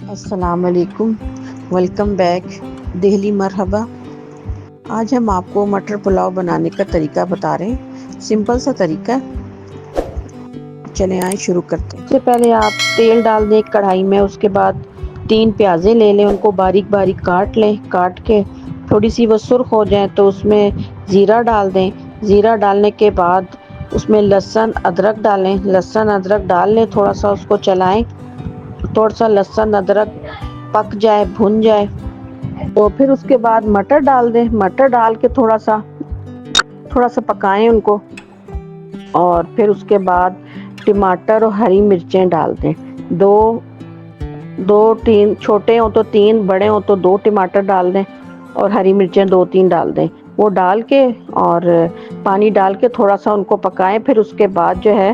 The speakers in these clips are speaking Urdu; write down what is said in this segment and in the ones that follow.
السلام علیکم، ویلکم بیک، دہلی مرحبا۔ آج ہم آپ کو مٹر پلاؤ بنانے کا طریقہ بتا رہے ہیں، سمپل سا طریقہ۔ چلیں آئیں شروع کرتے ہیں۔ سب سے پہلے آپ تیل ڈال دیں کڑھائی میں، اس کے بعد 3 پیازیں لے لیں، ان کو باریک باریک کاٹ لیں، کاٹ کے تھوڑی سی وہ سرخ ہو جائیں تو اس میں زیرہ ڈال دیں۔ زیرہ ڈالنے کے بعد اس میں لہسن ادرک ڈالیں، لہسن ادرک ڈال لیں، تھوڑا سا اس کو چلائیں، تھوڑا سا لہسن ادرک پک جائے، بھن جائے تو پھر اس کے بعد مٹر ڈال دیں۔ مٹر ڈال کے تھوڑا سا پکائیں ان کو، اور پھر اس کے بعد ٹماٹر اور ہری مرچیں ڈال دیں۔ دو تین چھوٹے ہوں تو 3، بڑے ہوں تو 2 ٹماٹر ڈال دیں، اور ہری مرچیں 2-3 ڈال دیں۔ وہ ڈال کے اور پانی ڈال کے تھوڑا سا ان کو پکائیں۔ پھر اس کے بعد جو ہے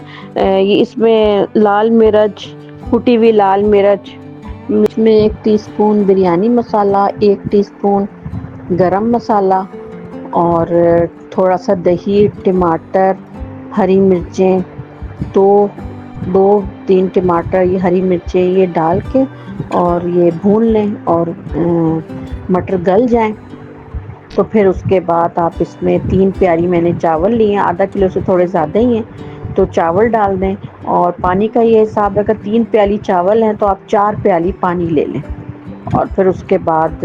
اس میں لال مرچ، کٹی ہوئی لال مرچ، اس میں 1 ٹی اسپون بریانی مسالہ، 1 ٹی اسپون گرم مسالہ، اور تھوڑا سا دہی، ٹماٹر، ہری مرچیں، 2-3 ٹماٹر، یہ ہری مرچیں یہ ڈال کے اور یہ بھون لیں، اور مٹر گل جائیں تو پھر اس کے بعد آپ اس میں 3 پیالی میں نے چاول لیے ہیں، آدھا کلو سے تھوڑے زیادہ ہی ہیں تو چاول ڈال دیں، اور پانی کا یہ حساب ہے کہ 3 پیالی چاول ہیں تو آپ 4 پیالی پانی لے لیں، اور پھر اس کے بعد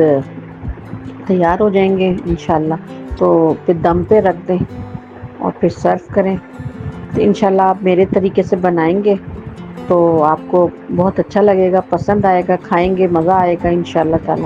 تیار ہو جائیں گے انشاءاللہ۔ تو پھر دم پہ رکھ دیں اور پھر سرو کریں۔ تو انشاءاللہ آپ میرے طریقے سے بنائیں گے تو آپ کو بہت اچھا لگے گا، پسند آئے گا، کھائیں گے مزہ آئے گا انشاءاللہ تعالی۔